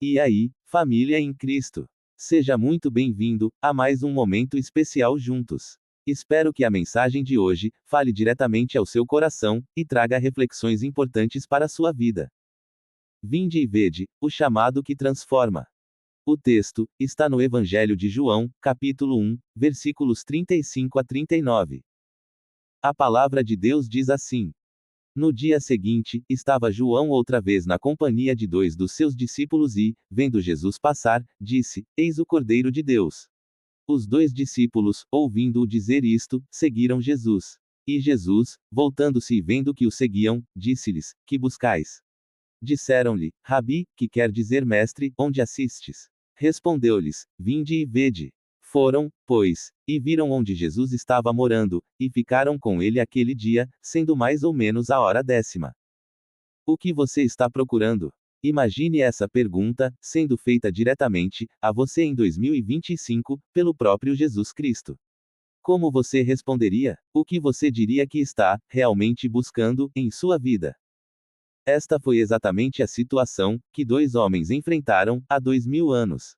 E aí, família em Cristo? Seja muito bem-vindo a mais um momento especial juntos. Espero que a mensagem de hoje fale diretamente ao seu coração e traga reflexões importantes para a sua vida. Vinde e vede o chamado que transforma. O texto está no Evangelho de João, capítulo 1, versículos 35 a 39. A palavra de Deus diz assim: No dia seguinte, estava João outra vez na companhia de dois dos seus discípulos e, vendo Jesus passar, disse: Eis o Cordeiro de Deus. Os dois discípulos, ouvindo-o dizer isto, seguiram Jesus. E Jesus, voltando-se e vendo que o seguiam, disse-lhes: Que buscais? Disseram-lhe: Rabi, que quer dizer mestre, onde assistes? Respondeu-lhes: Vinde e vede. Foram, pois, e viram onde Jesus estava morando, e ficaram com ele aquele dia, sendo mais ou menos a hora 10ª. O que você está procurando? Imagine essa pergunta sendo feita diretamente a você em 2025, pelo próprio Jesus Cristo. Como você responderia? O que você diria que está realmente buscando em sua vida? Esta foi exatamente a situação que dois homens enfrentaram há 2000 anos.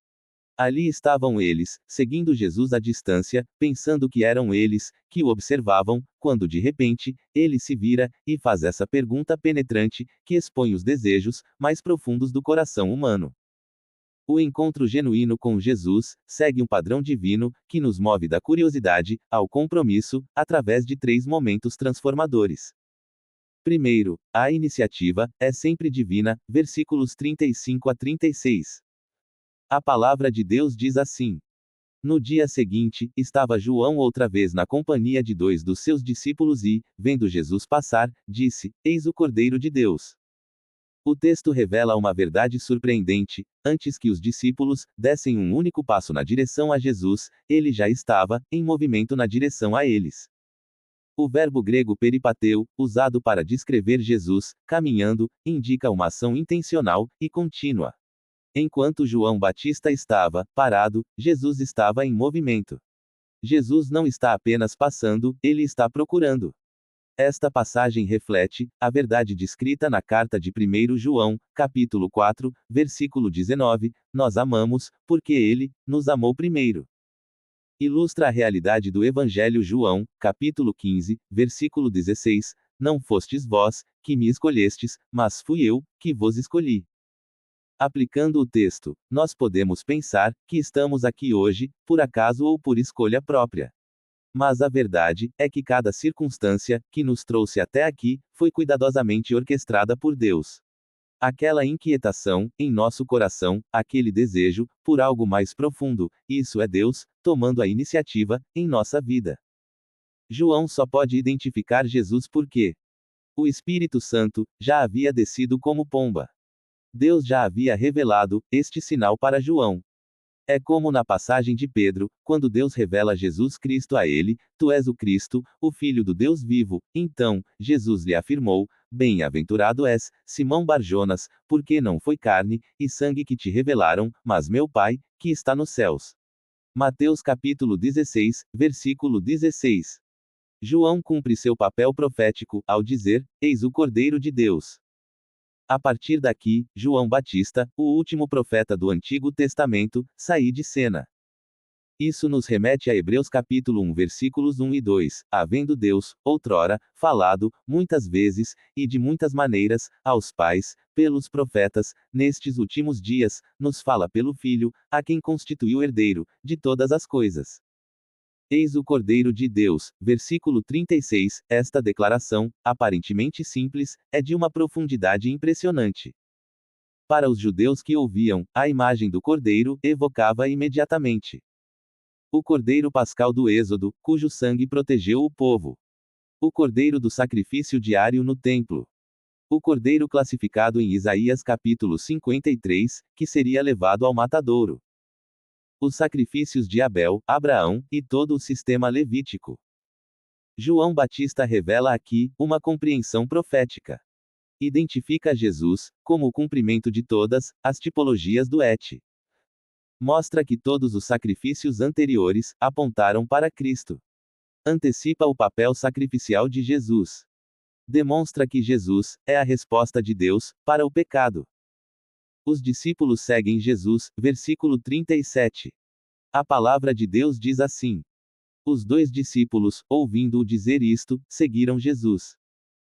Ali estavam eles, seguindo Jesus à distância, pensando que eram eles que o observavam, quando de repente, ele se vira e faz essa pergunta penetrante que expõe os desejos mais profundos do coração humano. O encontro genuíno com Jesus segue um padrão divino que nos move da curiosidade ao compromisso, através de 3 momentos transformadores. Primeiro, a iniciativa é sempre divina, versículos 35 a 36. A palavra de Deus diz assim: No dia seguinte, estava João outra vez na companhia de dois dos seus discípulos e, vendo Jesus passar, disse: Eis o Cordeiro de Deus. O texto revela uma verdade surpreendente: antes que os discípulos dessem um único passo na direção a Jesus, ele já estava em movimento na direção a eles. O verbo grego peripateu, usado para descrever Jesus caminhando, indica uma ação intencional e contínua. Enquanto João Batista estava parado, Jesus estava em movimento. Jesus não está apenas passando, ele está procurando. Esta passagem reflete a verdade descrita na carta de 1 João, capítulo 4, versículo 19: Nós amamos, porque ele nos amou primeiro. Ilustra a realidade do Evangelho João, capítulo 15, versículo 16: Não fostes vós que me escolhestes, mas fui eu que vos escolhi. Aplicando o texto, nós podemos pensar que estamos aqui hoje, por acaso ou por escolha própria. Mas a verdade é que cada circunstância que nos trouxe até aqui foi cuidadosamente orquestrada por Deus. Aquela inquietação em nosso coração, aquele desejo por algo mais profundo, isso é Deus tomando a iniciativa em nossa vida. João só pode identificar Jesus porque o Espírito Santo já havia descido como pomba. Deus já havia revelado este sinal para João. É como na passagem de Pedro, quando Deus revela Jesus Cristo a ele: Tu és o Cristo, o Filho do Deus vivo. Então, Jesus lhe afirmou: Bem-aventurado és, Simão Barjonas, porque não foi carne e sangue que te revelaram, mas meu Pai, que está nos céus. Mateus capítulo 16, versículo 16. João cumpre seu papel profético ao dizer: Eis o Cordeiro de Deus. A partir daqui, João Batista, o último profeta do Antigo Testamento, sai de cena. Isso nos remete a Hebreus capítulo 1 versículos 1 e 2, havendo Deus, outrora, falado, muitas vezes, e de muitas maneiras, aos pais, pelos profetas, nestes últimos dias, nos fala pelo Filho, a quem constituiu herdeiro, de todas as coisas. Eis o Cordeiro de Deus, versículo 36, esta declaração, aparentemente simples, é de uma profundidade impressionante. Para os judeus que ouviam, a imagem do Cordeiro evocava imediatamente o Cordeiro Pascal do Êxodo, cujo sangue protegeu o povo. O Cordeiro do sacrifício diário no templo. O Cordeiro classificado em Isaías capítulo 53, que seria levado ao matadouro. Os sacrifícios de Abel, Abraão, e todo o sistema levítico. João Batista revela aqui uma compreensão profética. Identifica Jesus como o cumprimento de todas as tipologias do Et. Mostra que todos os sacrifícios anteriores apontaram para Cristo. Antecipa o papel sacrificial de Jesus. Demonstra que Jesus é a resposta de Deus para o pecado. Os discípulos seguem Jesus, versículo 37. A palavra de Deus diz assim: os 2 discípulos, ouvindo-o dizer isto, seguiram Jesus.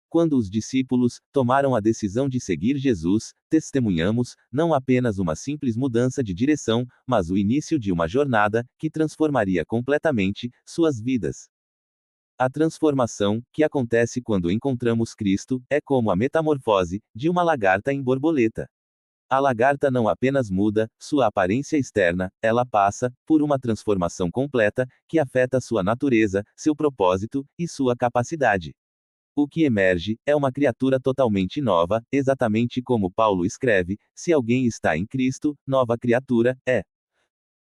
Quando os discípulos tomaram a decisão de seguir Jesus, testemunhamos, não apenas uma simples mudança de direção, mas o início de uma jornada que transformaria completamente suas vidas. A transformação, que acontece quando encontramos Cristo, é como a metamorfose de uma lagarta em borboleta. A lagarta não apenas muda sua aparência externa, ela passa por uma transformação completa, que afeta sua natureza, seu propósito e sua capacidade. O que emerge é uma criatura totalmente nova, exatamente como Paulo escreve: se alguém está em Cristo, nova criatura é.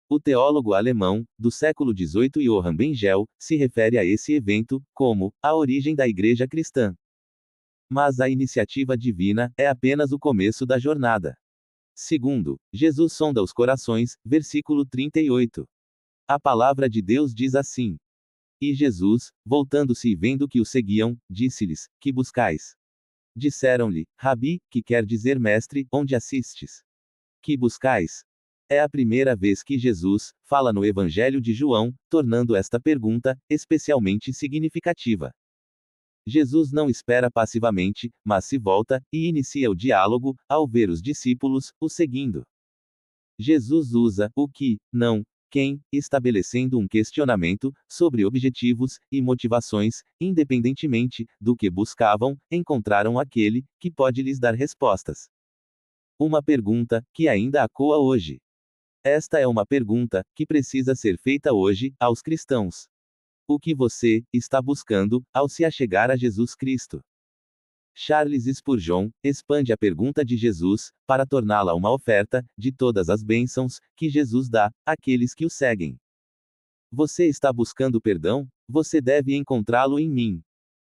O teólogo alemão, do século XVIII Johann Bengel, se refere a esse evento como a origem da Igreja cristã. Mas a iniciativa divina é apenas o começo da jornada. Segundo, Jesus sonda os corações, versículo 38. A palavra de Deus diz assim: e Jesus, voltando-se e vendo que o seguiam, disse-lhes: que buscais? Disseram-lhe: Rabi, que quer dizer mestre, onde assistes? Que buscais? É a primeira vez que Jesus fala no Evangelho de João, tornando esta pergunta especialmente significativa. Jesus não espera passivamente, mas se volta e inicia o diálogo ao ver os discípulos o seguindo. Jesus usa o que, não, quem, estabelecendo um questionamento sobre objetivos e motivações, independentemente do que buscavam, encontraram aquele que pode lhes dar respostas. Uma pergunta que ainda ecoa hoje. Esta é uma pergunta que precisa ser feita hoje aos cristãos. O que você está buscando ao se achegar a Jesus Cristo? Charles Spurgeon expande a pergunta de Jesus para torná-la uma oferta de todas as bênçãos que Jesus dá àqueles que o seguem. Você está buscando perdão? Você deve encontrá-lo em mim.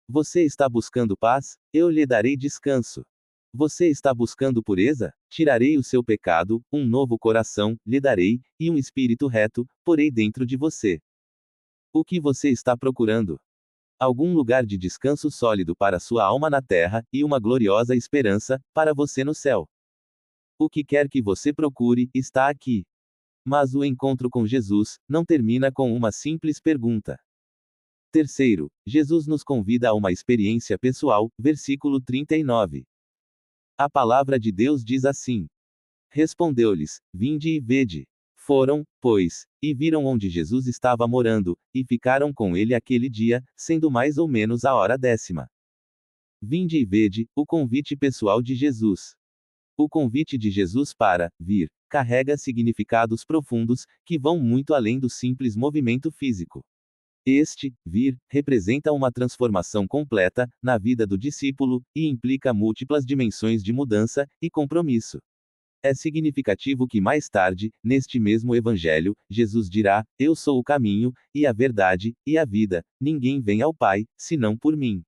Você está buscando paz? Eu lhe darei descanso. Você está buscando pureza? Tirarei o seu pecado, um novo coração lhe darei, e um espírito reto porei dentro de você. O que você está procurando? Algum lugar de descanso sólido para sua alma na terra, e uma gloriosa esperança para você no céu. O que quer que você procure, está aqui. Mas o encontro com Jesus não termina com uma simples pergunta. Terceiro, Jesus nos convida a uma experiência pessoal, versículo 39. A palavra de Deus diz assim: respondeu-lhes: vinde e vede. Foram, pois, e viram onde Jesus estava morando, e ficaram com ele aquele dia, sendo mais ou menos a hora 10ª. Vinde e vede, o convite pessoal de Jesus. O convite de Jesus para vir carrega significados profundos, que vão muito além do simples movimento físico. Este vir representa uma transformação completa na vida do discípulo, e implica múltiplas dimensões de mudança e compromisso. É significativo que mais tarde, neste mesmo Evangelho, Jesus dirá: eu sou o caminho, e a verdade, e a vida, ninguém vem ao Pai, senão por mim.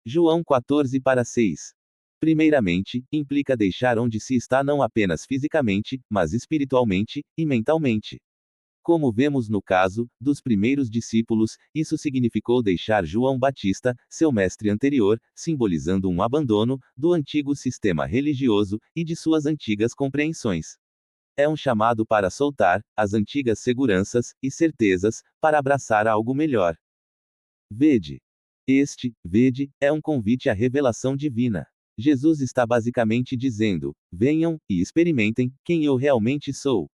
João 14:6. Primeiramente, implica deixar onde se está não apenas fisicamente, mas espiritualmente e mentalmente. Como vemos no caso dos primeiros discípulos, isso significou deixar João Batista, seu mestre anterior, simbolizando um abandono do antigo sistema religioso e de suas antigas compreensões. É um chamado para soltar as antigas seguranças e certezas para abraçar algo melhor. Vede. Este, vede, é um convite à revelação divina. Jesus está basicamente dizendo: venham e experimentem quem eu realmente sou.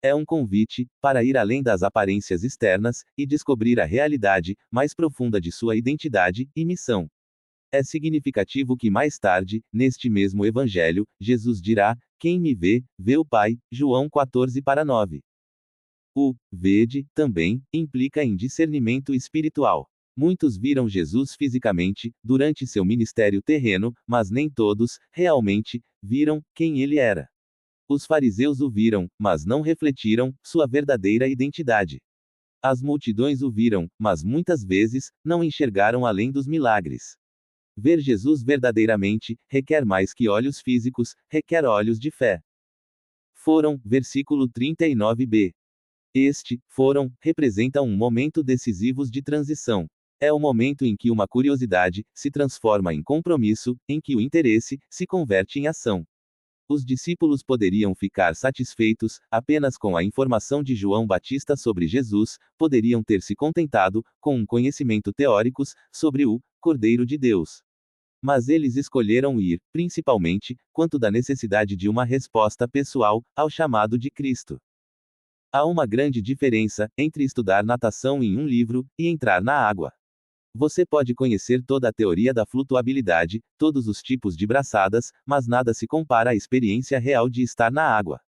É um convite para ir além das aparências externas e descobrir a realidade mais profunda de sua identidade e missão. É significativo que mais tarde, neste mesmo Evangelho, Jesus dirá: quem me vê, vê o Pai. João 14:9. O vede também implica em discernimento espiritual. Muitos viram Jesus fisicamente durante seu ministério terreno, mas nem todos realmente viram quem ele era. Os fariseus o viram, mas não refletiram sua verdadeira identidade. As multidões o viram, mas muitas vezes não enxergaram além dos milagres. Ver Jesus verdadeiramente requer mais que olhos físicos, requer olhos de fé. Foram, versículo 39b. Foram representa um momento decisivo de transição. É o momento em que uma curiosidade se transforma em compromisso, em que o interesse se converte em ação. Os discípulos poderiam ficar satisfeitos apenas com a informação de João Batista sobre Jesus, poderiam ter se contentado com um conhecimento teóricos sobre o Cordeiro de Deus. Mas eles escolheram ir, principalmente, quanto da necessidade de uma resposta pessoal ao chamado de Cristo. Há uma grande diferença entre estudar natação em um livro e entrar na água. Você pode conhecer toda a teoria da flutuabilidade, todos os tipos de braçadas, mas nada se compara à experiência real de estar na água.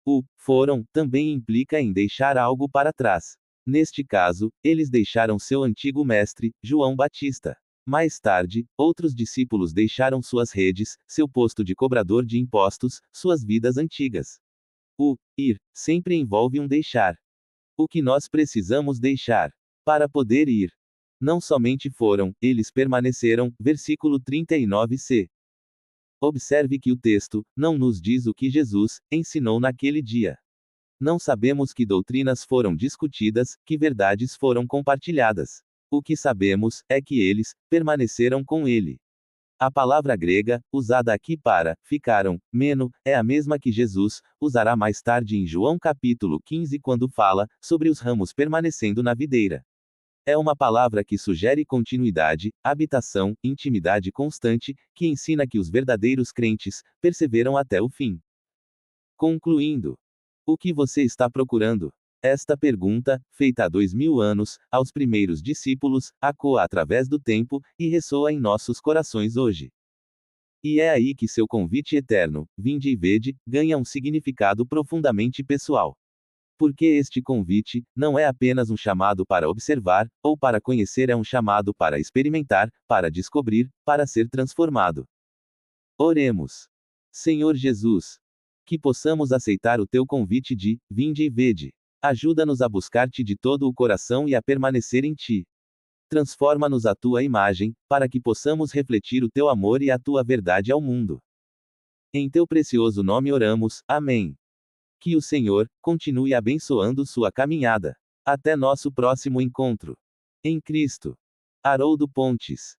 O foram também implica em deixar algo para trás. Neste caso, eles deixaram seu antigo mestre, João Batista. Mais tarde, outros discípulos deixaram suas redes, seu posto de cobrador de impostos, suas vidas antigas. O ir sempre envolve um deixar. O que nós precisamos deixar para poder ir? Não somente foram, eles permaneceram. Versículo 39c. Observe que o texto não nos diz o que Jesus ensinou naquele dia. Não sabemos que doutrinas foram discutidas, que verdades foram compartilhadas. O que sabemos é que eles permaneceram com ele. A palavra grega, usada aqui para ficaram, meno, é a mesma que Jesus usará mais tarde em João capítulo 15 quando fala sobre os ramos permanecendo na videira. É uma palavra que sugere continuidade, habitação, intimidade constante, que ensina que os verdadeiros crentes perseveram até o fim. Concluindo, o que você está procurando? Esta pergunta, feita há 2000 anos, aos primeiros discípulos, ecoa através do tempo, e ressoa em nossos corações hoje. E é aí que seu convite eterno, vinde e vede, ganha um significado profundamente pessoal. Porque este convite não é apenas um chamado para observar, ou para conhecer, é um chamado para experimentar, para descobrir, para ser transformado. Oremos. Senhor Jesus, que possamos aceitar o teu convite de vinde e vede. Ajuda-nos a buscar-te de todo o coração e a permanecer em ti. Transforma-nos à tua imagem, para que possamos refletir o teu amor e a tua verdade ao mundo. Em teu precioso nome oramos, amém. Que o Senhor continue abençoando sua caminhada. Até nosso próximo encontro. Em Cristo. Haroldo Pontes.